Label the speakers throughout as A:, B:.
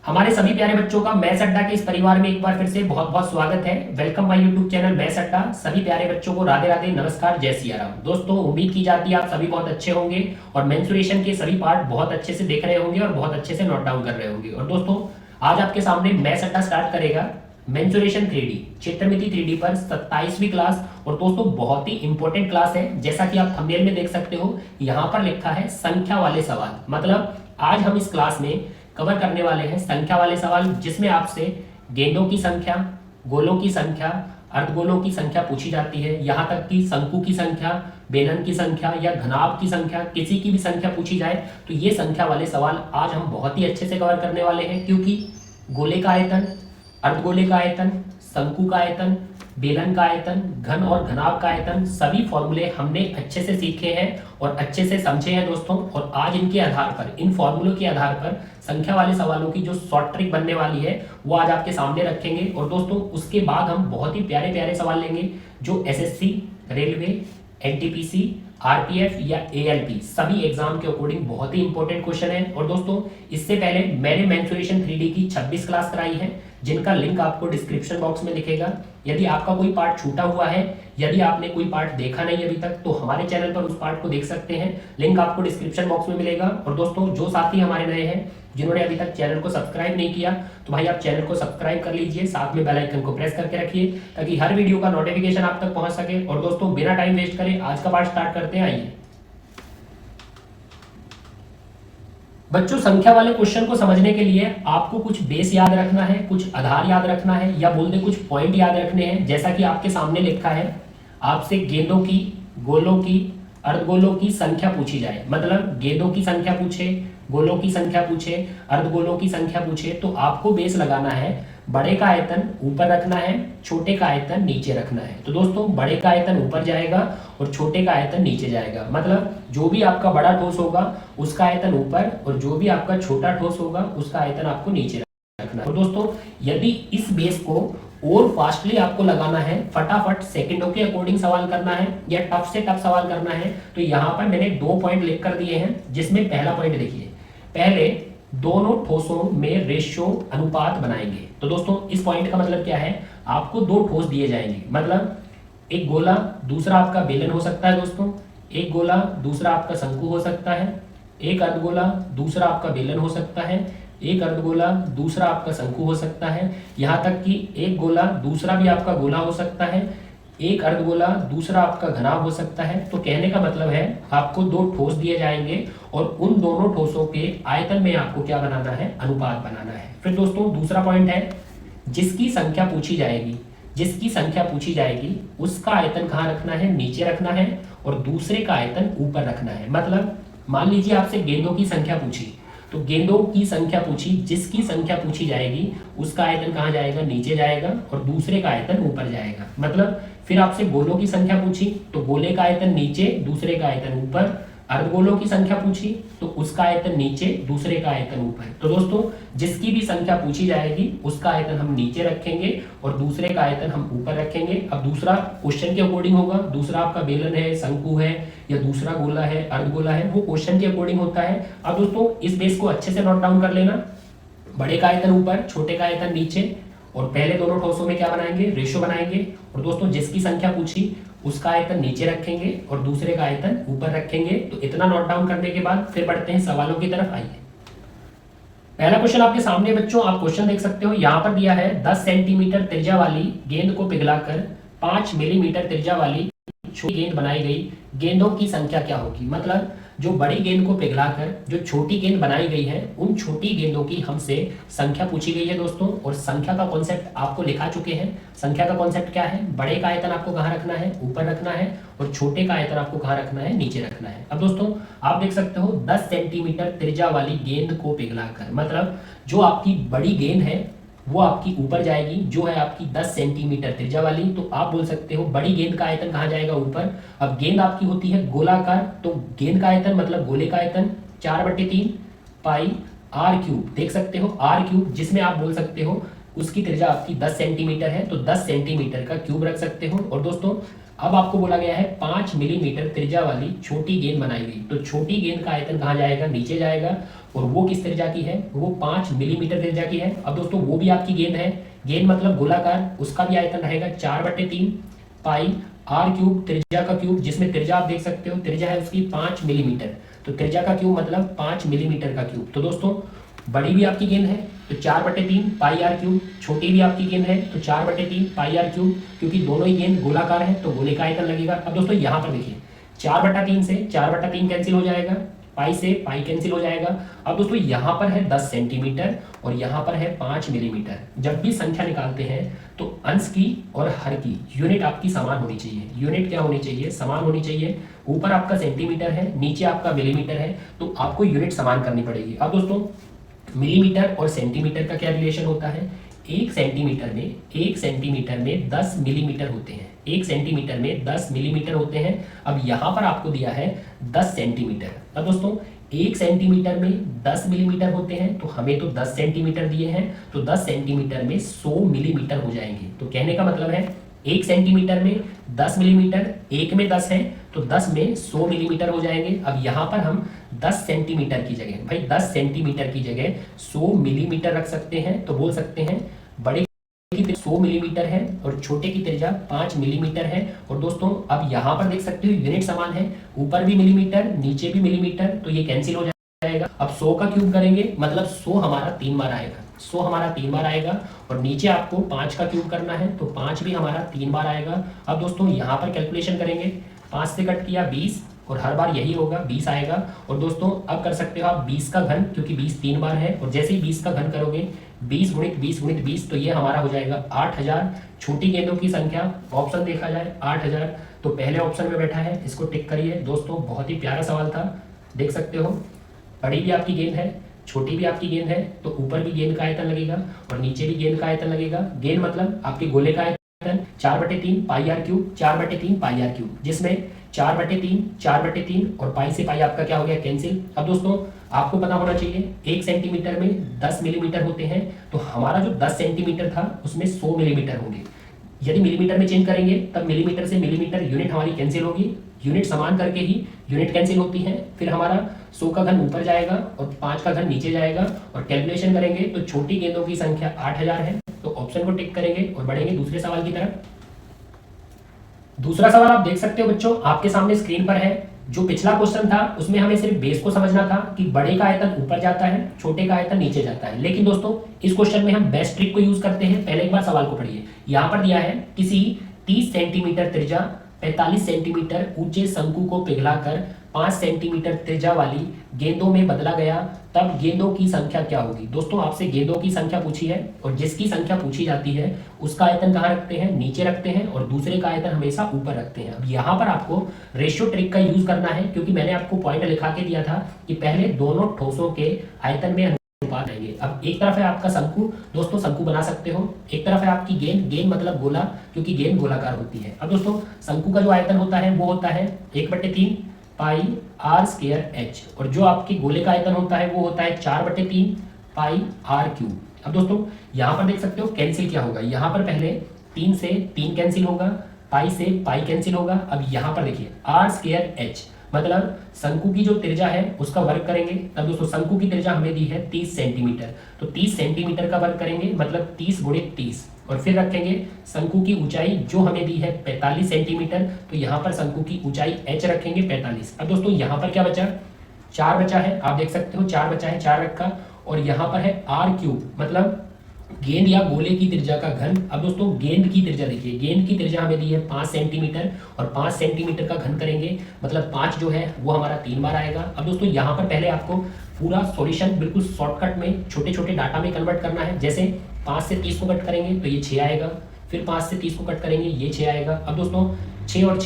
A: हमारे सभी प्यारे बच्चों का मैथ्स अड्डा के इस परिवार में एक बार फिर से बहुत बहुत स्वागत है। Welcome my YouTube channel maths अड्डा। सभी प्यारे बच्चों को राधे राधे, नमस्कार, जय सिया राम। दोस्तों, उम्मीद की जाती है आप सभी बहुत अच्छे होंगे और मेंसुरेशन के सभी पार्ट बहुत अच्छे से देख रहे होंगे और बहुत अच्छे से नोट डाउन कर रहे होंगे। और दोस्तों, आज आपके सामने मैथ्स अड्डा स्टार्ट करेगा मेंसुरेशन 3D, चित्रमिति 3D पर 27वीं क्लास। और दोस्तों, बहुत ही इंपॉर्टेंट क्लास है। जैसा कि आप थंबनेल में देख सकते हो, यहाँ पर लिखा है संख्या वाले सवाल। मतलब आज हम इस क्लास में कवर करने वाले हैं संख्या वाले सवाल, जिसमें आपसे गेंदों की संख्या, गोलों की संख्या, अर्धगोलों की संख्या पूछी जाती है। यहाँ तक कि शंकु की संख्या, बेलन की संख्या या घनाभ की संख्या, किसी की भी संख्या पूछी जाए तो ये संख्या वाले सवाल आज हम बहुत ही अच्छे से कवर करने वाले हैं। क्योंकि गोले का आयतन, अर्धगोले का आयतन, शंकु का आयतन, बेलन का आयतन, घन और घनाभ का आयतन, सभी फॉर्मूले हमने अच्छे से सीखे हैं और अच्छे से समझे हैं दोस्तों। और आज इनके आधार पर, इन फॉर्मूलों के आधार पर संख्या वाले सवालों की जो शॉर्ट ट्रिक बनने वाली है वो आज आपके सामने रखेंगे। और दोस्तों, उसके बाद हम बहुत ही प्यारे प्यारे सवाल लेंगे जो एसएससी, रेलवे, एनटीपीसी, आरपीएफ या एएलपी सभी एग्जाम के अकॉर्डिंग बहुत ही इंपॉर्टेंट क्वेश्चन है। और दोस्तों, इससे पहले मैंने मेंसुरेशन 3D की 26 क्लास कराई है, जिनका लिंक आपको डिस्क्रिप्शन बॉक्स में दिखेगा। यदि आपका कोई पार्ट छूटा हुआ है, यदि आपने कोई पार्ट देखा नहीं अभी तक, तो हमारे चैनल पर उस पार्ट को देख सकते हैं। लिंक आपको डिस्क्रिप्शन बॉक्स में मिलेगा। और दोस्तों, जो साथी हमारे नए हैं, जिन्होंने अभी तक चैनल को सब्सक्राइब नहीं किया, तो भाई आप चैनल को सब्सक्राइब कर लीजिए, साथ में बेल आइकन को प्रेस करके रखिए ताकि हर वीडियो का नोटिफिकेशन आप तक पहुंच सके। और दोस्तों, बिना टाइम वेस्ट करे आज का पार्ट स्टार्ट करते हैं। आइए बच्चों, संख्या वाले क्वेश्चन को समझने के लिए आपको कुछ बेस याद रखना है, कुछ आधार याद रखना है, या बोल दे कुछ पॉइंट याद रखने हैं। जैसा कि आपके सामने लिखा है, आपसे गेंदों की, गोलों की, अर्धगोलों की संख्या पूछी जाए। मतलब गेंदों की संख्या पूछे, गोलों की संख्या पूछे, अर्धगोलों की संख्या पूछे, तो आपको बेस लगाना है बड़े का आयतन ऊपर रखना है, छोटे का आयतन नीचे रखना है। तो दोस्तों, बड़े का आयतन ऊपर जाएगा और छोटे का आयतन नीचे जाएगा। मतलब जो भी आपका बड़ा ठोस होगा उसका आयतन ऊपर, और जो भी आपका छोटा ठोस होगा उसका आयतन आपको नीचे रखना है। तो दोस्तों, यदि इस बेस को और फास्टली आपको लगाना है, फटाफट सेकंडों के अकॉर्डिंग सवाल करना है या टफ से टफ सवाल करना है, तो यहाँ पर मैंने 2 पॉइंट लिख कर दिए हैं। जिसमें पहला पॉइंट देखिए, पहले दोनों ठोसों में रेशियो अनुपात बनाएंगे। तो दोस्तों, इस पॉइंट का मतलब क्या है, आपको 2 ठोस दिए जाएंगे। मतलब एक गोला, दूसरा आपका बेलन हो सकता है दोस्तों, एक गोला दूसरा आपका शंकु हो सकता है, एक अर्धगोला दूसरा आपका बेलन हो सकता है, एक अर्धगोला दूसरा आपका शंकु हो सकता है, यहाँ तक कि एक गोला दूसरा भी आपका गोला हो सकता है, एक अर्धगोला दूसरा आपका घनाभ हो सकता है। तो कहने का मतलब है, आपको 2 ठोस दिए जाएंगे और उन दोनों ठोसों के आयतन में आपको क्या बनाना है, अनुपात बनाना है। फिर दोस्तों, दूसरा पॉइंट है, जिसकी संख्या पूछी जाएगी, जिसकी संख्या पूछी जाएगी उसका आयतन कहाँ रखना है, नीचे रखना है, और दूसरे का आयतन ऊपर रखना है। मतलब मान लीजिए आपसे गेंदों की संख्या पूछी, तो गेंदों की संख्या पूछी, जिसकी संख्या पूछी जाएगी उसका आयतन कहाँ जाएगा, नीचे जाएगा, और दूसरे का आयतन ऊपर जाएगा। मतलब फिर आपसे गोलों की संख्या पूछी तो गोले का आयतन नीचे, दूसरे का आयतन ऊपर। अर्धगोलों की संख्या पूछी तो उसका आयतन नीचे, दूसरे का आयतन ऊपर। तो दोस्तों, जिसकी भी संख्या पूछी जाएगी उसका आयतन हम नीचे रखेंगे और दूसरे का आयतन हम ऊपर रखेंगे। अब दूसरा क्वेश्चन के अकॉर्डिंग होगा, दूसरा आपका बेलन है, शंकु है, या दूसरा गोला है, अर्धगोला है, वो क्वेश्चन के अकॉर्डिंग होता है। अब दोस्तों, इस बेस को अच्छे से नोट डाउन कर लेना, बड़े का आयतन ऊपर, छोटे का आयतन नीचे, और पहले दोनों ठोसों में क्या बनाएंगे, रेशियो बनाएंगे। और दोस्तों, जिसकी संख्या पूछी उसका आयतन नीचे रखेंगे और दूसरे का आयतन ऊपर रखेंगे। तो इतना नोट डाउन करने के बाद फिर बढ़ते हैं सवालों की तरफ। आइए, पहला क्वेश्चन आपके सामने बच्चों, आप क्वेश्चन देख सकते हो, यहाँ पर दिया है 10 सेंटीमीटर त्रिज्या वाली गेंद को पिघलाकर 5 मिलीमीटर त्रिज्या वाली छोटी गेंद बनाई गई, गेंदों की संख्या क्या होगी। मतलब जो बड़ी गेंद को पिघलाकर जो छोटी गेंद बनाई गई है, उन छोटी गेंदों की हमसे संख्या पूछी गई है दोस्तों। और संख्या का कॉन्सेप्ट आपको लिखा चुके हैं। संख्या का कॉन्सेप्ट क्या है, बड़े का आयतन आपको कहाँ रखना है, ऊपर रखना है, और छोटे का आयतन आपको कहाँ रखना है, नीचे रखना है। अब दोस्तों, आप देख सकते हो 10 सेंटीमीटर त्रिज्या वाली गेंद को पिघलाकर, मतलब जो आपकी बड़ी गेंद है वो आपकी ऊपर जाएगी, जो है आपकी 10 सेंटीमीटर त्रिज्या वाली। तो आप बोल सकते हो बड़ी गेंद का आयतन कहाँ जाएगा, ऊपर। अब गेंद आपकी होती है गोलाकार, तो गेंद का आयतन मतलब गोले का आयतन 4/3 पाई आर क्यूब, देख सकते हो आर क्यूब, जिसमें आप बोल सकते हो उसकी त्रिज्या आपकी 10 सेंटीमीटर है, तो 10 सेंटीमीटर का क्यूब रख सकते हो। और दोस्तों, अब आपको बोला गया है 5 मिलीमीटर त्रिज्या वाली छोटी गेंद बनाई गई, तो छोटी गेंद का आयतन कहाँ जाएगा, नीचे जाएगा, और वो किस त्रिज्या की है, वो 5 मिलीमीटर त्रिज्या की है। अब दोस्तों वो भी आपकी गेंद है, गेंद मतलब गोलाकार, उसका भी आयतन रहेगा 4/3 पाई आर क्यूब, त्रिज्या का क्यूब, जिसमें त्रिज्या आप देख सकते हो, त्रिज्या है उसकी 5 मिलीमीटर, तो त्रिज्या का क्यूब मतलब 5 मिलीमीटर का क्यूब। तो दोस्तों बड़ी भी आपकी गेंद है तो 4/3 पाई आर क्यूब, छोटी भी आपकी गेंद है तो 4/3 पाई आर क्यूब, क्योंकि दोनों ही गेंद गोलाकार है तो गोले का आयतन लगेगा। अब दोस्तों यहाँ पर देखिए 4/3 से 4/3 कैंसिल हो जाएगा, पाई से पाई कैंसिल हो जाएगा। अब दोस्तों यहाँ पर है 10 सेंटीमीटर और यहाँ पर है 5 मिलीमीटर। जब भी संख्या निकालते हैं तो अंश की और हर की यूनिट आपकी समान होनी चाहिए। यूनिट क्या होनी चाहिए, समान होनी चाहिए। ऊपर आपका सेंटीमीटर है, नीचे आपका मिलीमीटर है, तो आपको यूनिट समान करनी पड़ेगी। अब दोस्तों मिलीमीटर और सेंटीमीटर का क्या रिलेशन होता है, 1 सेंटीमीटर में 10 मिलीमीटर होते हैं, 1 सेंटीमीटर में 10 मिलीमीटर होते हैं। अब यहाँ पर आपको दिया है 10 सेंटीमीटर। अब दोस्तों 1 सेंटीमीटर में 10 मिलीमीटर होते हैं, तो हमें तो 10 सेंटीमीटर दिए हैं, तो 10 सेंटीमीटर में 100 मिलीमीटर हो जाएंगे। तो कहने का मतलब है 1 सेंटीमीटर में 10 मिलीमीटर, 1 में 10 है तो 10 में 100 मिलीमीटर हो जाएंगे। अब यहाँ पर हम 10 सेंटीमीटर की जगह, भाई 10 सेंटीमीटर की जगह 100 मिलीमीटर रख सकते हैं, तो बोल सकते हैं बड़े की 100 मिलीमीटर है और छोटे की त्रिज्या 5 मिलीमीटर है। और दोस्तों अब यहाँ पर देख सकते हो यूनिट समान है, ऊपर भी मिलीमीटर नीचे भी मिलीमीटर, तो ये कैंसिल हो जाएगा। अब 100 का क्यूब करेंगे मतलब 100 हमारा 3 बार आएगा, 100 हमारा 3 बार आएगा, और नीचे आपको 5 का क्यूब करना है तो 5 भी हमारा 3 बार आएगा। अब दोस्तों यहाँ पर कैलकुलेशन करेंगे, 5 से कट किया 20, और हर बार यही होगा 20 आएगा। और दोस्तों अब कर सकते हो आप 20 का घन, क्योंकि 20 3 बार है, और जैसे ही 20 का घन करोगे 20 गुणित 20 गुणित 20, तो ये हमारा हो जाएगा 8000। छोटी गेंदों की संख्या, ऑप्शन देखा जाए 8000, तो पहले ऑप्शन में बैठा है, इसको टिक करिए। दोस्तों बहुत ही प्यारा सवाल था, देख सकते हो बड़ी भी आपकी गेंद है, छोटी भी आपकी गेंद है, तो ऊपर भी गेंद का आयतन लगेगा और नीचे भी गेंद का आयतन लगेगा। गेंद मतलब आपके गोले का आयतन 4/3 pi R cube, 4/3 pi R cube, जिसमें 4/3 और पाई से पाई आपका क्या हो गया, कैंसिल। अब दोस्तों आपको पता होना चाहिए 1 सेंटीमीटर में 10 मिलीमीटर होते हैं, तो हमारा जो 10 सेंटीमीटर था उसमें 100 मिलीमीटर होंगे। यदि मिलीमीटर में चेंज करेंगे तब मिलीमीटर से मिलीमीटर यूनिट हमारी कैंसिल होगी, यूनिट समान करके ही यूनिट कैंसिल होती है। फिर हमारा 100 का घन ऊपर जाएगा और 5 का घन नीचे जाएगा, और कैलकुलेशन करेंगे तो छोटी गेंदों की संख्या 8000 है, तो ऑप्शन को टिक करेंगे और बढ़ेंगे दूसरे सवाल की तरफ। दूसरा सवाल आप देख सकते हो बच्चों, आपके सामने स्क्रीन पर है। जो पिछला क्वेश्चन था उसमें हमें सिर्फ बेस को समझना था कि बड़े का आयतन ऊपर जाता है, छोटे का आयतन नीचे जाता है। लेकिन दोस्तों इस क्वेश्चन में हम बेस्ट ट्रिक को यूज करते हैं। पहले एक बार सवाल को पढ़िए, यहाँ पर दिया है किसी 30 सेंटीमीटर त्रिज्या 45 सेंटीमीटर ऊंचे शंकु को पिघलाकर 5 सेंटीमीटर त्रिज्या वाली गेंदों में बदला गया, तब गेंदों की संख्या क्या होगी। दोस्तों आपसे गेंदों की संख्या पूछी है, और जिसकी संख्या पूछी जाती है उसका आयतन कहाँ रखते हैं, नीचे रखते हैं, और दूसरे का आयतन हमेशा ऊपर रखते हैं। अब यहाँ पर आपको रेशियो ट्रिक का यूज करना है, क्योंकि मैंने आपको पॉइंट लिखा के दिया था कि पहले दोनों ठोसों के आयतन में अनुपात आएंगे। अब एक तरफ है आपका शंकु, दोस्तों शंकु बना सकते हो, एक तरफ है आपकी गेंद, गेंद मतलब गोला, क्योंकि गेंद गोलाकार होती है। अब दोस्तों शंकु का जो आयतन होता है वो होता है 1/3 पाई आर स्क्वायर एच, और जो आपके गोले का आयतन होता है वो होता है 4/3 पाई आर क्यूब। अब दोस्तों यहाँ पर देख सकते हो कैंसिल क्या होगा, यहाँ पर पहले 3 से 3 कैंसिल होगा, पाई से पाई कैंसिल होगा। अब यहाँ पर देखिए आर स्क्वायर एच मतलब शंकु की जो त्रिज्या है उसका वर्ग करेंगे। तब दोस्तों शंकु की त्रिज्या हमें दी है 30 सेंटीमीटर, तो 30 सेंटीमीटर का वर्ग करेंगे मतलब 30 गुणित 30, और फिर रखेंगे शंकु की ऊंचाई जो हमें दी है 45 सेंटीमीटर, तो यहाँ पर शंकु की ऊंचाई h रखेंगे 45। अब दोस्तों यहाँ पर क्या बचा, 4 बचा है, आप देख सकते हो 4 बचा है, 4 रखा, और यहाँ पर है आर क्यूब मतलब गेंद या गोले की त्रिज्या का घन। अब दोस्तों गेंद की त्रिज्या देखिए, गेंद की त्रिज्या हमें दी है 5 सेंटीमीटर, और 5 सेंटीमीटर का घन करेंगे मतलब 5 जो है वो हमारा 3 बार आएगा। अब दोस्तों यहाँ पर पहले आपको पूरा सॉल्यूशन बिल्कुल शॉर्टकट में छोटे छोटे डाटा में कन्वर्ट करना है। जैसे 5 से 30 को कट करेंगे तो ये 6 आएगा, फिर 5 से 30 को कट करेंगे ये 6 आएगा। अब दोस्तों 6 और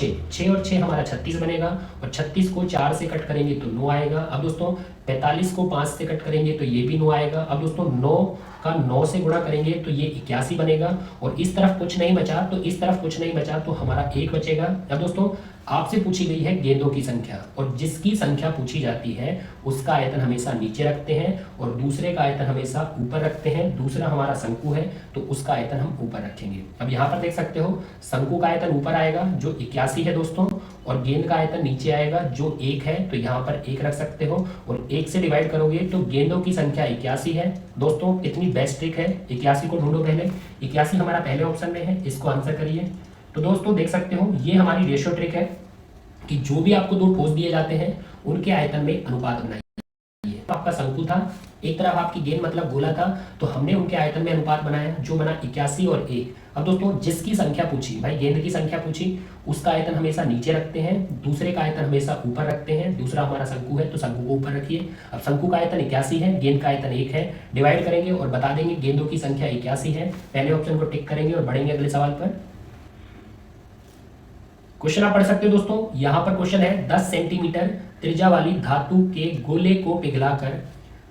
A: 6 हमारा 36 बनेगा, और 36 को 4 से कट करेंगे तो 9 आएगा। अब दोस्तों 45 को 5 से कट करेंगे तो ये भी 9 आएगा। अब दोस्तों 9 का 9 से गुणा करेंगे तो ये 81 बनेगा, और इस तरफ कुछ नहीं बचा तो इस तरफ कुछ नहीं बचा तो हमारा 1 बचेगा। अब दोस्तों आपसे पूछी गई है गेंदों की संख्या, और जिसकी संख्या पूछी जाती है उसका आयतन हमेशा नीचे रखते हैं और दूसरे का आयतन हमेशा ऊपर रखते हैं। दूसरा हमारा शंकु है तो उसका आयतन हम ऊपर रखेंगे। अब यहाँ पर देख सकते हो शंकु का आयतन ऊपर आएगा जो 81 है दोस्तों, और गेंद का आयतन नीचे आएगा जो 1 है, तो यहाँ पर 1 रख सकते हो और 1 से डिवाइड करोगे तो गेंदों की संख्या 81 है। दोस्तों इतनी बेस्ट ट्रिक है, 81 को ढूंढो पहले। 81 हमारा पहले ऑप्शन में है, इसको आंसर करिए। तो दोस्तों देख सकते हो ये हमारी रेशियो ट्रिक है कि जो भी आपको दो ठोस दिए जाते हैं उनके आयतन में अनुपात बनाइए। तो आपका शंकु था, एक तरफ आपकी गेंद मतलब गोला था, तो हमने उनके आयतन में अनुपात बनाया जो बना 81 और 1। अब दोस्तों जिसकी संख्या पूछी, भाई गेंद की संख्या पूछी, उसका आयतन हमेशा नीचे रखते हैं, दूसरे का आयतन हमेशा ऊपर रखते हैं। दूसरा हमारा शंकु है तो शंकु को ऊपर रखिए। अब शंकु का आयतन 81 है, गेंद का आयतन 1 है, डिवाइड करेंगे और बता देंगे गेंदों की संख्या 81 है। पहले ऑप्शन को टिक करेंगे और बढ़ेंगे अगले सवाल पर। क्वेश्चन आप पढ़ सकते हो दोस्तों। यहां पर क्वेश्चन है 10 सेंटीमीटर त्रिज्या वाली धातु के गोले को पिघलाकर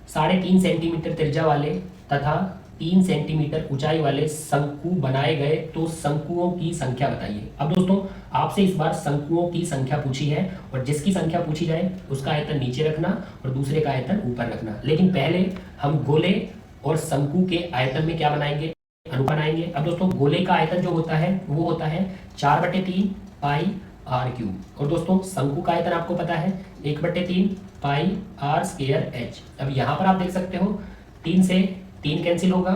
A: 3.5 सेंटीमीटर त्रिज्या वाले तथा 3 सेंटीमीटर ऊंचाई वाले शंकु बनाए गए, तो शंकुओं की संख्या बताइए। अब दोस्तों आपसे इस बार शंकुओं की संख्या पूछी है और जिसकी संख्या पूछी जाए उसका आयतन नीचे रखना और दूसरे का आयतन ऊपर रखना। लेकिन पहले हम गोले और शंकु के आयतन में क्या बनाएंगे, अनुपात बनाएंगे। अब दोस्तों गोले का आयतन जो होता है वो होता है 4/3 पाई आर क्यूब, और दोस्तों शंकु का आयतन आपको पता है 1/3 पाई आर स्क्वायर एच। अब यहाँ पर आप देख सकते हो 3 से 3 कैंसिल होगा,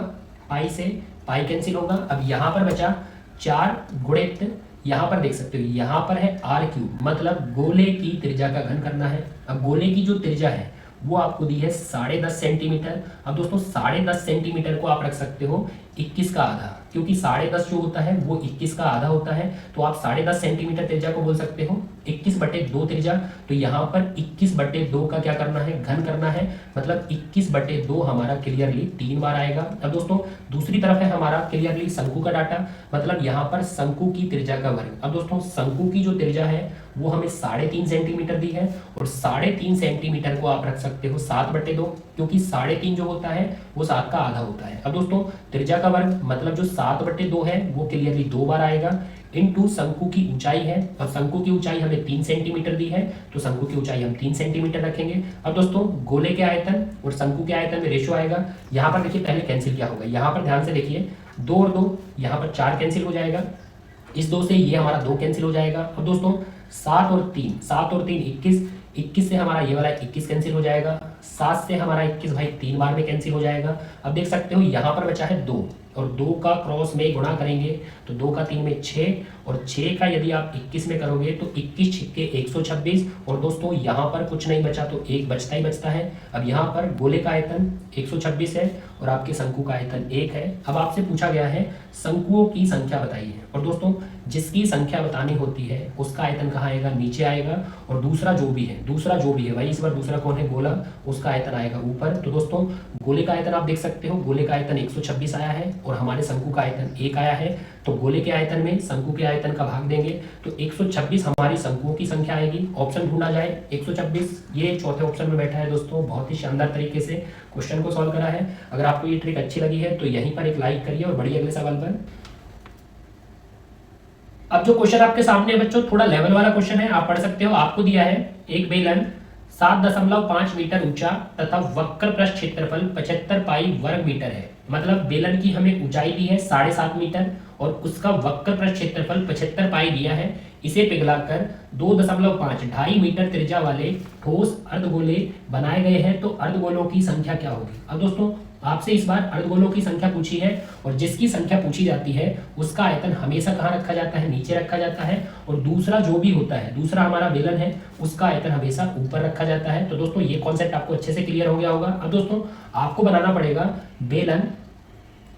A: पाई से पाई कैंसिल होगा। अब यहाँ पर बचा 4 गुणित, यहाँ पर देख सकते हो यहाँ पर है आर क्यूब, मतलब गोले की त्रिज्या का घन करना है। अब गोले की जो त्रिज्या है वो आपको दी है 10.5 सेंटीमीटर। अब दोस्तों 10.5 सेंटीमीटर को आप रख सकते हो 21 का आधा, क्योंकि 10.5 जो होता है वो 21 का आधा होता है, तो आप 10.5 सेंटीमीटर त्रिज्या को बोल सकते हो 21/2 त्रिज्या। तो यहाँ पर 21/2 का क्या करना है, घन करना है, मतलब 21/2 हमारा क्लियरली 3 बार आएगा। अब दोस्तों दूसरी तरफ है हमारा क्लियरली शंकु का डाटा, मतलब यहाँ पर शंकु की त्रिज्या का वर्ग। अब दोस्तों शंकु की जो त्रिज्या है वो हमें 3.5 सेंटीमीटर दी है, और 3.5 सेंटीमीटर को आप रख सकते हो 7/2, क्योंकि 3.5 जो होता है वो 7 का आधा होता है। अब दोस्तों त्रिज्या का वर्ग मतलब जो 7/2 है वो क्लियरली 2 बार आएगा, इनटू शंकु की ऊंचाई है। अब शंकु की ऊंचाई हमें 3 सेंटीमीटर दी है, तो शंकु की ऊंचाई हम 3 सेंटीमीटर रखेंगे। अब दोस्तों गोले के आयतन और शंकु के आयतन में रेशियो आएगा। यहाँ पर देखिए पहले कैंसिल क्या होगा, यहाँ पर ध्यान से देखिए 2 और 2, यहाँ पर 4 कैंसिल हो जाएगा, इस 2 से ये हमारा 2 कैंसिल हो जाएगा। अब दोस्तों 7 और 3 21, 21 से हमारा ये वाला 21 कैंसिल हो जाएगा, 7 से हमारा 21 भाई 3 बार में कैंसिल हो जाएगा। अब देख सकते हो यहाँ पर बचा है 2, और 2 का क्रॉस में गुणा करेंगे तो 2 का 3 में 6, और 6 का यदि आप 21 में करोगे तो 21 छिक्के 126, और दोस्तों यहाँ पर कुछ नहीं बचा तो 1 बचता ही बचता है। अब यहाँ पर गोले का आयतन 126 है और आपके शंकु का आयतन 1 है। अब आपसे पूछा गया है शंकुओं की संख्या बताइए, और दोस्तों जिसकी संख्या बतानी होती है उसका आयतन कहाँ आएगा, नीचे आएगा, और दूसरा जो भी है भाई इस बार दूसरा कौन है, गोला, उसका आयतन आएगा ऊपर। तो दोस्तों गोले का आयतन आप देख सकते हो, गोले का आयतन 126 आया है और हमारे शंकु का आयतन 1 आया है, तो गोले के आयतन में शंकु के आयतन का भाग देंगे तो 126 हमारी शंकुओं की संख्या आएगी। ऑप्शन ढूंढा जाए 126, ये चौथे ऑप्शन में बैठा है दोस्तों। बहुत ही शानदार तरीके से क्वेश्चन को सॉल्व करा है। अगर आपको ये ट्रिक अच्छी लगी है तो यहीं पर एक लाइक करिए और बढ़िए अगले सवाल पर। अब जो क्वेश्चन आपके सामने है बच्चों थोड़ा लेवल वाला क्वेश्चन है, आप पढ़ सकते हो। आपको दिया है एक बेलन 7.5 मीटर ऊंचा तथा वक्र पृष्ठ क्षेत्रफल 75 पाई वर्ग मीटर है, मतलब बेलन की हमें ऊंचाई दी है 7.5 मीटर और उसका वक्र पृष्ठ क्षेत्रफल 75 पाई दिया है। इसे पिघलाकर 2.5 मीटर त्रिज्या वाले ठोस अर्धगोले बनाए गए हैं, तो अर्धगोलों की संख्या क्या होगी। अब दोस्तों आपसे इस बार अर्धगोलों की संख्या पूछी है, और जिसकी संख्या पूछी जाती है उसका आयतन हमेशा कहाँ रखा जाता है, नीचे रखा जाता है, और दूसरा जो भी होता है, दूसरा हमारा बेलन है, उसका आयतन हमेशा ऊपर रखा जाता है। तो दोस्तों ये कॉन्सेप्ट आपको अच्छे से क्लियर हो गया होगा। अब दोस्तों आपको बनाना पड़ेगा बेलन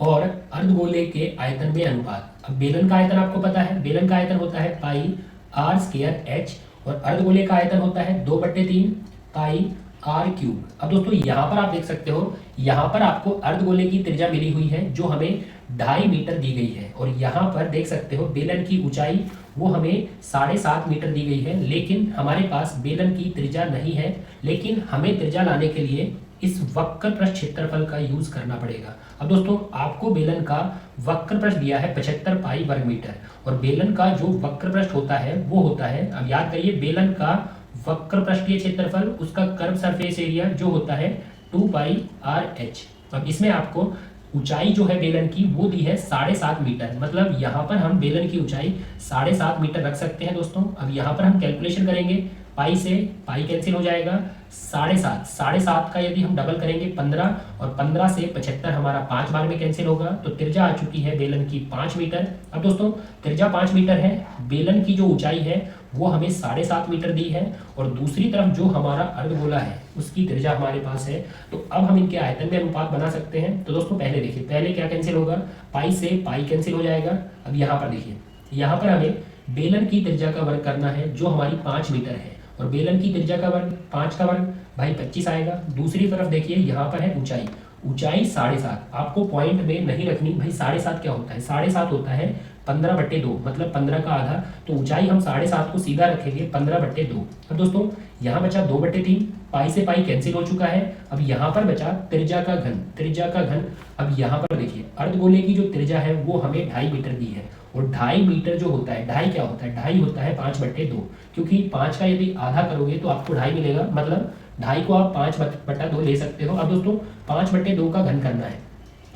A: और अर्धगोले के आयतन में अनुपात। अब बेलन का आयतन आपको पता है, बेलन का आयतन होता है पाई आर स्क्वायर एच, और अर्धगोले का आयतन होता है 2/3 पाई आर क्यूब। अब दोस्तों यहाँ पर आप देख सकते हो, यहाँ पर आपको अर्धगोले की त्रिज्या मिली हुई है जो हमें 2.5 मीटर दी गई है, और यहाँ पर देख सकते हो बेलन की ऊंचाई वो हमें 7.5 मीटर दी गई है, लेकिन हमारे पास बेलन की त्रिज्या नहीं है। लेकिन हमें त्रिज्या लाने के लिए इस वक्र पृष्ठ क्षेत्रफल का यूज करना पड़ेगा। अब दोस्तों आपको बेलन का वक्र पृष्ठ दिया है 75 पाई वर्ग मीटर, और बेलन का जो वक्र पृष्ठ होता है वो होता है, अब याद करिए, बेलन का वक्र पृष्ठीय क्षेत्रफल, उसका कर्व सरफेस एरिया जो होता है 2 पाई आर एच। अब इसमें आपको ऊंचाई जो है बेलन की वो दी है 7.5 मीटर, मतलब यहाँ पर हम बेलन की ऊंचाई 7.5 मीटर रख सकते हैं दोस्तों। अब यहाँ पर हम कैलकुलेशन करेंगे, पाई से पाई कैंसिल हो जाएगा, 7.5 का यदि हम डबल करेंगे 15, और 15 से 75 हमारा 5 बार में कैंसिल होगा, तो त्रिज्या आ चुकी है बेलन की 5 मीटर। अब दोस्तों त्रिज्या 5 मीटर है, बेलन की जो ऊंचाई है वो हमें 7.5 मीटर दी है, और दूसरी तरफ जो हमारा अर्धगोला है उसकी त्रिज्या हमारे पास है। तो अब हम इनके आयतन में अनुपात बना सकते हैं। तो दोस्तों पहले देखिए, पहले क्या कैंसिल होगा, पाई से पाई कैंसिल हो जाएगा। अब यहाँ पर देखिए, यहाँ पर हमें बेलन की त्रिज्या का वर्ग करना है जो हमारी 5 मीटर है, और बेलन की त्रिज्या का वर्ग 5 का वर्ग भाई 25 आएगा। दूसरी तरफ देखिए, यहाँ पर है ऊंचाई, ऊंचाई 7.5, आपको पॉइंट में नहीं रखनी भाई। 7.5 क्या होता है, 7.5 होता है 15/2, मतलब 15 का आधा। तो ऊंचाई हम 7.5 को सीधा रखेंगे 15/2। अब दोस्तों यहाँ बचा 2/3, पाई से पाई कैंसिल हो चुका है। अब यहाँ पर बचा त्रिज्या का घन, त्रिज्या का घन। अब यहाँ पर देखिए, अर्धगोले की जो त्रिज्या है वो हमें 2.5 मीटर दी है, और 2.5 मीटर जो होता है, 2.5 क्या होता है, 2.5 होता है 5/2, क्योंकि 5 का यदि आधा करोगे तो आपको 2.5 मिलेगा, मतलब 2.5 को आप 5/2 ले सकते हो। अब दोस्तों 5/2 का घन करना है,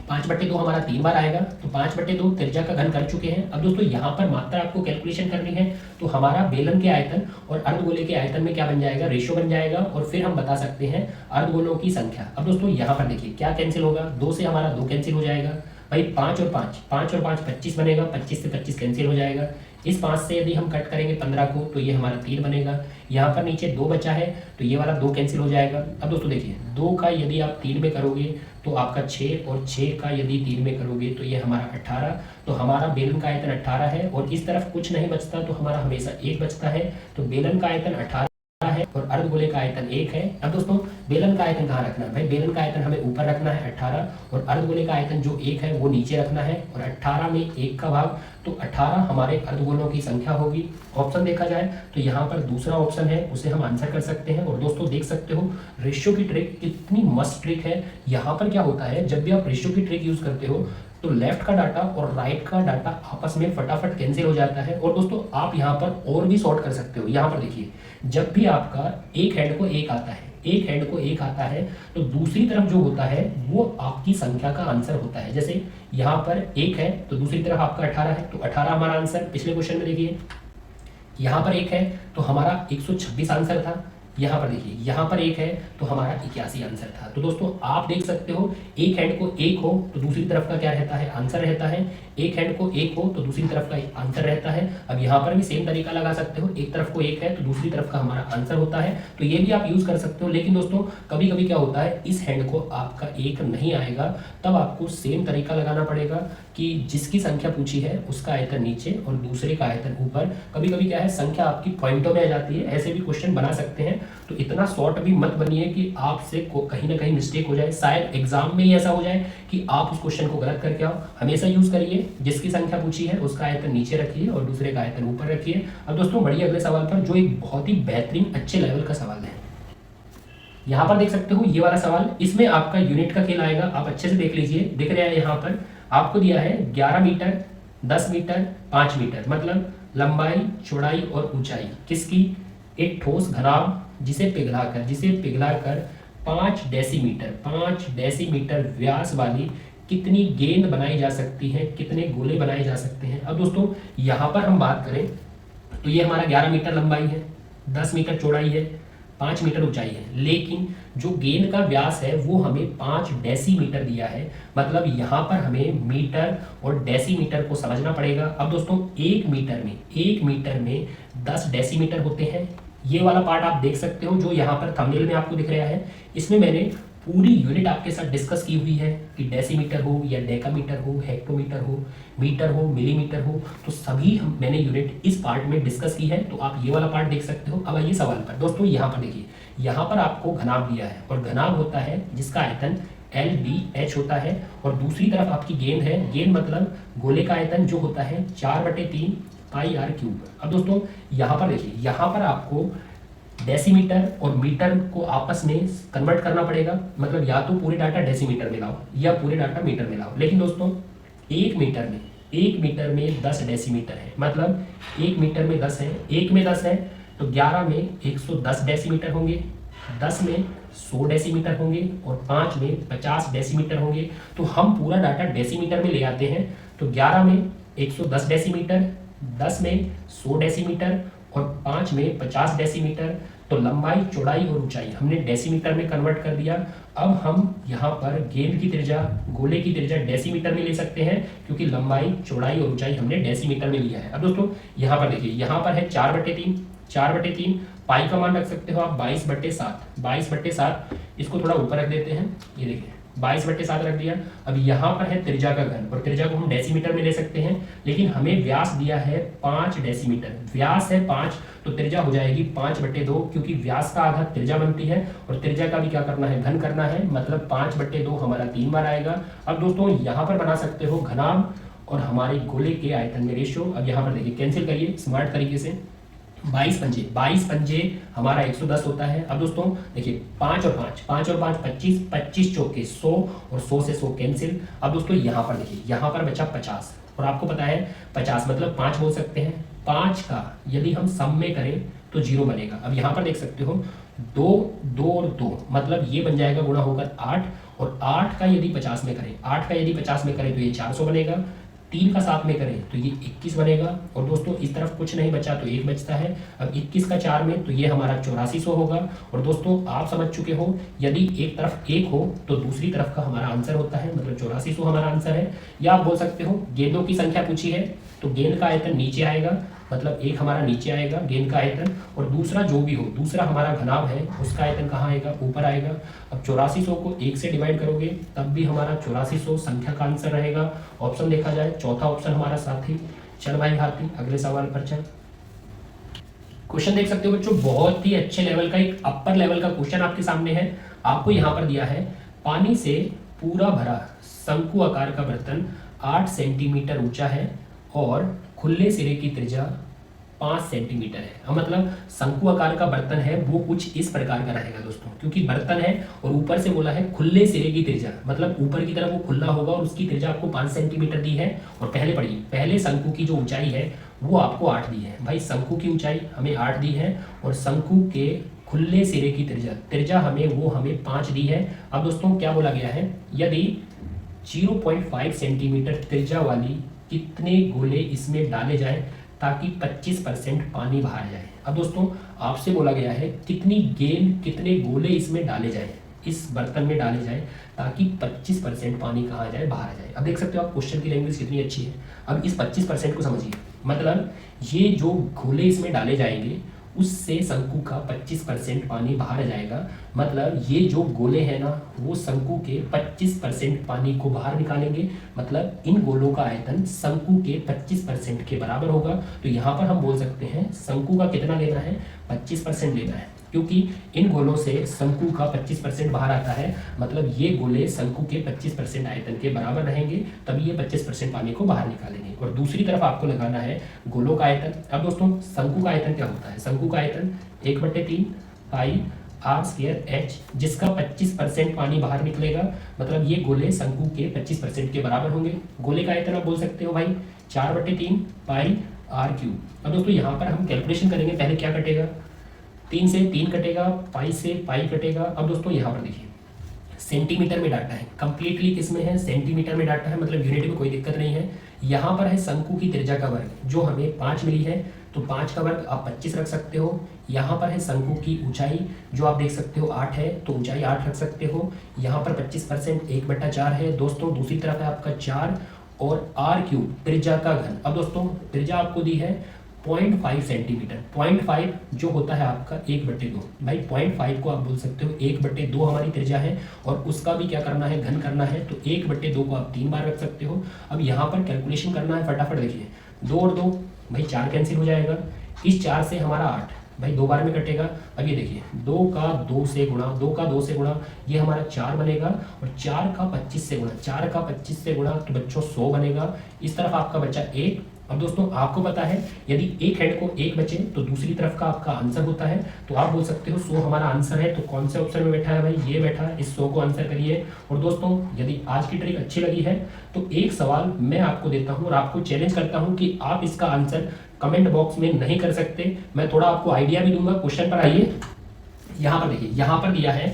A: 5/2 हमारा 3 बार आएगा, तो 5/2 त्रिज्या का घन कर चुके हैं। अब दोस्तों यहाँ पर मात्रा आपको कैलकुलेशन करनी है, तो हमारा बेलन के आयतन और अर्धगोले के आयतन में क्या बन जाएगा, रेशियो बन जाएगा, और फिर हम बता सकते हैं अर्धगोलों की संख्या। अब दोस्तों यहाँ पर देखिए क्या कैंसिल होगा, 2 से हमारा 2 कैंसिल हो जाएगा भाई, 5 और 5 25 बनेगा, 25 से 25 कैंसिल हो जाएगा। इस 5 से यदि हम कट करेंगे 15 को तो ये हमारा 3 बनेगा। यहाँ पर नीचे 2 बचा है तो ये वाला 2 कैंसिल हो जाएगा। अब दोस्तों देखिए, 2 का यदि आप 3 में करोगे तो आपका 6, और 6 का यदि 3 में करोगे तो ये हमारा 18। तो हमारा बेलन का आयतन 18 है, और इस तरफ कुछ नहीं बचता तो हमारा हमेशा 1 बचता है। तो बेलन का आयतन 18 है और अर्धगोले का आयतन 1 है। अब दोस्तों बेलन का आयतन कहाँ रखना है भाई, बेलन का आयतन हमें ऊपर रखना है 18, और अर्धगोले का आयतन जो 1 है वो नीचे रखना है, और 18 में 1 का भाग, तो 18 हमारे अर्धगोलों की संख्या होगी। ऑप्शन देखा जाए तो यहाँ पर दूसरा ऑप्शन है, उसे हम आंसर कर सकते हैं। और दोस्तों देख सकते हो रेशियो की ट्रिक कितनी मस्त ट्रिक है। यहाँ पर क्या होता है, जब भी आप रेशियो की ट्रिक यूज करते हो तो लेफ्ट का डाटा और राइट का डाटा आपस में फटाफट कैंसिल हो जाता है। और दोस्तों आप यहाँ पर और भी सॉर्ट कर सकते हो। यहाँ पर देखिए, जब भी आपका एक हैंड को 1 आता है, एक हैंड को 1 आता है, तो दूसरी तरफ जो होता है वो आपकी संख्या का आंसर होता है। जैसे यहाँ पर 1 है तो दूसरी तरफ आपका 18 है, तो 18 हमारा आंसर। पिछले क्वेश्चन में देखिए, यहाँ पर 1 है तो हमारा 126 आंसर था। यहाँ पर देखिए, यहाँ पर 1 है तो हमारा 81 आंसर था। तो दोस्तों आप देख सकते हो, एक हैंड को 1 हो तो दूसरी तरफ का क्या रहता है, आंसर रहता है। एक हैंड को 1 हो तो दूसरी तरफ का आंसर रहता है। अब यहाँ पर भी सेम तरीका लगा सकते हो, एक तरफ को 1 है तो दूसरी तरफ का हमारा आंसर होता है। तो ये भी आप यूज कर सकते हो। लेकिन दोस्तों कभी कभी क्या होता है, इस हैंड को आपका 1 नहीं आएगा, तब आपको सेम तरीका लगाना पड़ेगा कि जिसकी संख्या पूछी है उसका आयतन नीचे और दूसरे का आयतन ऊपर। कभी कभी क्या है, संख्या आपकी पॉइंटों में आ जाती है, ऐसे भी क्वेश्चन बना सकते हैं। तो इतना शॉर्ट भी मत बनिए कि आपसे कहीं ना कहीं मिस्टेक हो जाए, शायद एग्जाम में ही ऐसा हो जाए कि आप उस क्वेश्चन को गलत करके आओ। हमेशा यूज करिए, जिसकी संख्या पूछी है उसका आयतन नीचे रखिए और दूसरे का आयतन ऊपर रखिए। अब दोस्तों बढ़िए अगले सवाल पर, जो एक बहुत ही बेहतरीन अच्छे लेवल का सवाल है। यहाँ पर देख सकते हो ये वाला सवाल, इसमें आपका यूनिट का खेल आएगा। आप अच्छे से देख लीजिए, दिख रहा है यहाँ पर आपको दिया है 11 मीटर, 10 मीटर, 5 मीटर, मतलब लंबाई, चौड़ाई और ऊंचाई किसकी, एक ठोस घनाभ जिसे पिघलाकर 5 डेसीमीटर व्यास वाली कितनी गेंद बनाई जा सकती है, कितने गोले बनाए जा सकते हैं। अब दोस्तों यहाँ पर हम बात करें तो ये हमारा 11 मीटर लंबाई है, 10 मीटर चौड़ाई है, 5 मीटर ऊंचाई है। लेकिन जो गेंद का व्यास है वो हमें 5 डेसीमीटर दिया है, मतलब यहाँ पर हमें मीटर और डेसीमीटर को समझना पड़ेगा। अब दोस्तों 1 मीटर में 10 डेसीमीटर होते हैं। ये वाला पार्ट आप देख सकते हो जो यहाँ पर थंबनेल में आपको दिख रहा है। इसमें मैंने पूरी यूनिट आपके साथ डिस्कस की हुई है कि डेसीमीटर हो या डेकामीटर हो, हेक्टोमीटर हो, मीटर हो, मिलीमीटर हो, तो सभी मैंने यूनिट इस पार्ट में डिस्कस की है। तो आप ये वाला पार्ट देख सकते हो। अब आइए सवाल पर। दोस्तों यहाँ पर देखिए, यहाँ पर आपको घनाभ दिया है और घनाभ होता है जिसका आयतन LBH होता है, और दूसरी तरफ आपकी गेंद है। गेंद मतलब गोले का आयतन जो होता है 4/3 पाई r क्यूब। अब दोस्तों यहाँ पर देखिए, यहाँ पर आपको डेसीमीटर और मीटर को आपस में कन्वर्ट करना पड़ेगा, मतलब या तो पूरे डाटा डेसीमीटर में लाओ या पूरे डाटा मीटर में लाओ। लेकिन दोस्तों एक मीटर में 10 डेसीमीटर है, मतलब एक मीटर में 10 है, एक में 10 है तो 11 में 110 डेसीमीटर होंगे, 10 में 100 डेसीमीटर होंगे और 5 में 50 डेसीमीटर होंगे। तो हम पूरा डाटा डेसीमीटर में ले आते हैं, तो 11 में 110 डेसीमीटर, 10 में 100 डेसीमीटर और 5 में 50 डेसीमीटर। तो लंबाई, चौड़ाई और ऊंचाई हमने डेसीमीटर में कन्वर्ट कर दिया। अब हम यहाँ पर गेंद की त्रिज्या, गोले की त्रिज्या डेसीमीटर में ले सकते हैं, क्योंकि लंबाई, चौड़ाई और ऊंचाई हमने डेसीमीटर में लिया है। अब दोस्तों यहाँ पर देखिए, यहाँ पर है 4/3, पाई का मान रख सकते हो आप 22/7, इसको थोड़ा ऊपर रख देते हैं, ये देखिए 22/7 रख दिया। अब यहाँ पर है त्रिज्या का घन, और त्रिज्या को हम डेसीमीटर में ले सकते हैं, लेकिन हमें व्यास दिया है 5 डेसीमीटर, व्यास है 5, तो त्रिज्या हो जाएगी 5/2, क्योंकि व्यास का आधा त्रिज्या बनती है और त्रिज्या का भी क्या करना है, घन करना है, मतलब 5/2 हमारा 3 बार आएगा। अब दोस्तों यहाँ पर बना सकते हो घनाभ और हमारे गोले के आयतन में रेशियो। अब यहाँ पर देखिए, कैंसिल करिए स्मार्ट तरीके से, 22 पंजे हमारा 110 होता है। अब दोस्तों देखिए 5 और 5, 25 चौके 100 और 100 से 100 कैंसिल। अब दोस्तों यहाँ पर देखिए, यहाँ पर बचा 50 और आपको पता है 50 मतलब 5 बोल सकते हैं। 5 का यदि हम सम में करें तो 0 बनेगा। अब यहाँ पर देख सकते हो 2 और 2 मतलब ये बन जाएगा, गुणा होकर 8, और 8 का यदि 50 में करें तो ये 400 बनेगा। 3 का 7 में करें तो ये 21 बनेगा। और दोस्तों इस तरफ कुछ नहीं बचा तो 1 बचता है। अब 21 का 4 में तो ये हमारा 8400 होगा। और दोस्तों आप समझ चुके हो, यदि एक तरफ 1 हो तो दूसरी तरफ का हमारा आंसर होता है, मतलब 8400 हमारा आंसर है। या आप बोल सकते हो गेंदों की संख्या पूछी है तो गेंद का आयतन नीचे आएगा, मतलब 1 हमारा नीचे आएगा गेंद का आयतन, और दूसरा जो भी हो, दूसरा हमारा घनाभ है उसका आयतन कहाँ आएगा, ऊपर आएगा। अब 8400 को 1 से डिवाइड करोगे तब भी हमारा 8400 संख्या का आंसर रहेगा। ऑप्शन देखा जाए, चौथा ऑप्शन हमारा साथी। चल भाई हाथी, अगले सवाल पर चल। क्वेश्चन देख सकते हो बच्चों, बहुत ही अच्छे लेवल का, एक अपर लेवल का क्वेश्चन आपके सामने है। आपको यहाँ पर दिया है, पानी से पूरा भरा शंकु आकार का बर्तन 8 सेंटीमीटर ऊंचा है और खुले सिरे की त्रिज्या 5 सेंटीमीटर है। मतलब शंकु आकार का बर्तन है वो कुछ इस प्रकार का रहेगा दोस्तों, क्योंकि बर्तन है और ऊपर से बोला है खुले सिरे की त्रिज्या, मतलब ऊपर की तरफ वो खुला होगा और उसकी त्रिज्या आपको 5 सेंटीमीटर दी है। और पहले पढ़िए, पहले शंकु की जो ऊंचाई है वो आपको 8 दी है। भाई शंकु की ऊंचाई हमें 8 दी है और शंकु के खुले सिरे की त्रिज्या हमें 5 दी है। अब दोस्तों क्या बोला गया है, यदि 0.5 सेंटीमीटर त्रिज्या वाली कितने गोले इसमें डाले जाएं ताकि 25% पानी बाहर जाए। अब दोस्तों आपसे बोला गया है कितनी गेंद, कितने गोले इसमें डाले जाएं, इस बर्तन में डाले जाएं ताकि 25% पानी कहाँ जाए, बाहर जाए। अब देख सकते हो आप क्वेश्चन की लैंग्वेज कितनी अच्छी है। अब इस 25% को समझिए, मतलब ये जो गोले इसमें डाले जाएंगे उससे शंकु का 25% पानी बाहर जाएगा। मतलब ये जो गोले हैं ना वो शंकु के 25% पानी को बाहर निकालेंगे, मतलब इन गोलों का आयतन शंकु के 25% के बराबर होगा। तो यहाँ पर हम बोल सकते हैं शंकु का कितना लेना है, 25% लेना है, क्योंकि इन गोलों से शंकु का 25% बाहर आता है। मतलब ये गोले शंकु के 25% आयतन के बराबर रहेंगे, तभी ये 25% पानी को बाहर निकालेंगे। और दूसरी तरफ आपको लगाना है गोलों का आयतन। अब दोस्तों शंकु का आयतन क्या होता है, शंकु का आयतन 1/3 पाई r² h, जिसका 25% पानी बाहर निकलेगा। मतलब ये गोले शंकु के 25% के बराबर होंगे। गोले का आयतन आप बोल सकते हो भाई 4/3 पाई r³। अब दोस्तों यहाँ पर हम कैलकुलेशन करेंगे, पहले क्या कटेगा, 3 से 3 कटेगा, पाई से पाई कटेगा। अब दोस्तों यहाँ पर देखिए सेंटीमीटर में डाटा है, कंप्लीटली किसमें है, सेंटीमीटर में डाटा है, मतलब यूनिट में कोई दिक्कत नहीं है। यहाँ पर है शंकु की त्रिज्या का वर्ग जो हमें 5 मिली है, तो 5 का वर्ग आप 25 रख सकते हो। यहाँ पर है शंकु की ऊंचाई जो आप देख सकते हो 8 है, तो ऊंचाई 8 रख सकते हो। यहाँ पर 25% 1/4 है दोस्तों। दूसरी तरफ है आपका 4 और r³ त्रिज्या का घन। अब दोस्तों त्रिज्या आपको दी है 0.5 सेंटीमीटर, 0.5 जो होता है आपका 1/2। भाई 0.5 को आप बोल सकते हो 1/2 हमारी त्रिज्या है और उसका भी क्या करना है, घन करना है, तो 1/2 को आप 3 बार रख सकते हो। अब यहाँ पर कैलकुलेशन करना है, फटाफट देखिए 2 और 2 भाई 4 कैंसिल हो जाएगा। इस 4 से हमारा 8 भाई 2 बार में कटेगा। अब ये देखिए 2 का 2 से गुणा ये हमारा 4 बनेगा, और 4 का 25 से गुणा तो बच्चों 100 बनेगा। इस तरफ आपका बचा 1 अब दोस्तों आपको पता है यदि एक हेड को एक बचे तो दूसरी तरफ का आपका आंसर होता है, तो आप बोल सकते हो 100 हमारा आंसर है, तो कौन से ऑप्शन में बैठा है भाई, ये बैठा है, इस 100 को आंसर करिए। और दोस्तों यदि आज की ट्रिक अच्छी लगी है तो एक सवाल मैं आपको देता हूँ और आपको चैलेंज करता हूँ कि आप इसका आंसर कमेंट बॉक्स में नहीं कर सकते, मैं थोड़ा आपको आइडिया भी दूंगा। क्वेश्चन पर आइए, यहाँ पर देखिए, यहाँ पर दिया है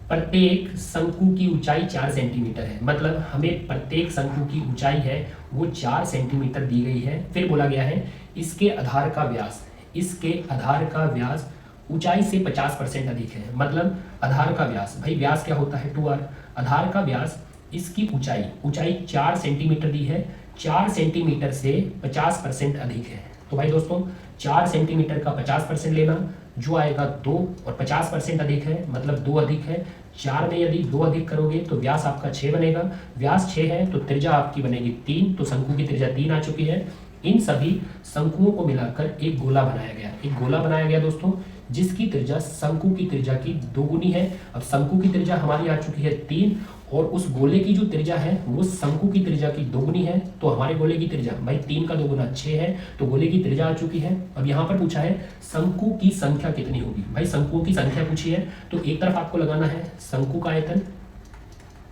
A: प्रत्येक शंकु की ऊंचाई 4 सेंटीमीटर है, मतलब हमें प्रत्येक शंकु की ऊंचाई है वो 4 सेंटीमीटर दी गई है। फिर बोला गया है इसके आधार का व्यास, इसके आधार का व्यास ऊंचाई से 50% अधिक है, मतलब आधार का व्यास, भाई व्यास क्या होता है 2r, आधार का व्यास इसकी ऊंचाई, ऊंचाई 4 सेंटीमीटर दी है, 4 सेंटीमीटर से 50% अधिक है। तो भाई दोस्तों 4 सेंटीमीटर का 50% लेना, जो आएगा 2, और 50% अधिक है मतलब 2 अधिक है, 4 में यदि 2 अधिक करोगे तो व्यास आपका 6 बनेगा, व्यास 6 है तो त्रिज्या आपकी बनेगी 3, तो शंकु की त्रिज्या 3 आ चुकी है। इन सभी शंकुओं को मिलाकर एक गोला बनाया गया, एक गोला बनाया गया दोस्तों जिसकी त्रिज्या शंकु की त्रिज्या की 2 गुनी है। अब शंकु की त्रिज्या हमारी आ चुकी है 3 और उस गोले की जो त्रिज्या है वो शंकु की त्रिज्या की 2 गुनी है, तो हमारे गोले की त्रिज्या भाई 3 का 2 गुना 6 है, तो गोले की त्रिज्या आ चुकी है। अब यहाँ पर पूछा है शंकु की संख्या कितनी होगी, भाई शंकुओं की संख्या पूछी है, तो एक तरफ आपको लगाना है शंकु का आयतन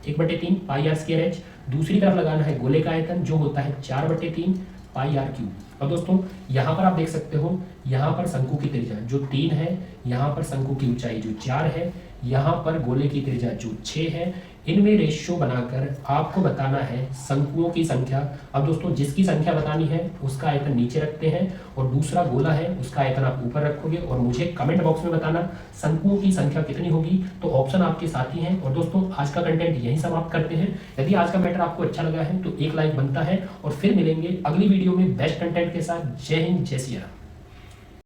A: 1/3 पाई आर स्क्वायर एच, दूसरी तरफ लगाना है गोले का आयतन जो होता है 4/3 पाई आर क्यूब। और दोस्तों यहाँ पर आप देख सकते हो, यहाँ पर शंकु की त्रिज्या जो 3 है, यहाँ पर शंकु की ऊंचाई जो 4 है, यहाँ पर गोले की त्रिज्या जो 6 है, इनमें रेशियो बनाकर आपको बताना है शंकुओं की संख्या। अब दोस्तों जिसकी संख्या बतानी है उसका आयतन नीचे रखते हैं और दूसरा गोला है उसका आयतन आप ऊपर रखोगे और मुझे कमेंट बॉक्स में बताना शंकुओं की संख्या कितनी होगी, तो ऑप्शन आपके साथ ही हैं। और दोस्तों आज का कंटेंट यहीं समाप्त करते हैं। यदि आज का मैटर आपको अच्छा लगा है तो एक लाइक बनता है और फिर मिलेंगे अगली वीडियो में बेस्ट कंटेंट के साथ। जय हिंद, जय सिया राम।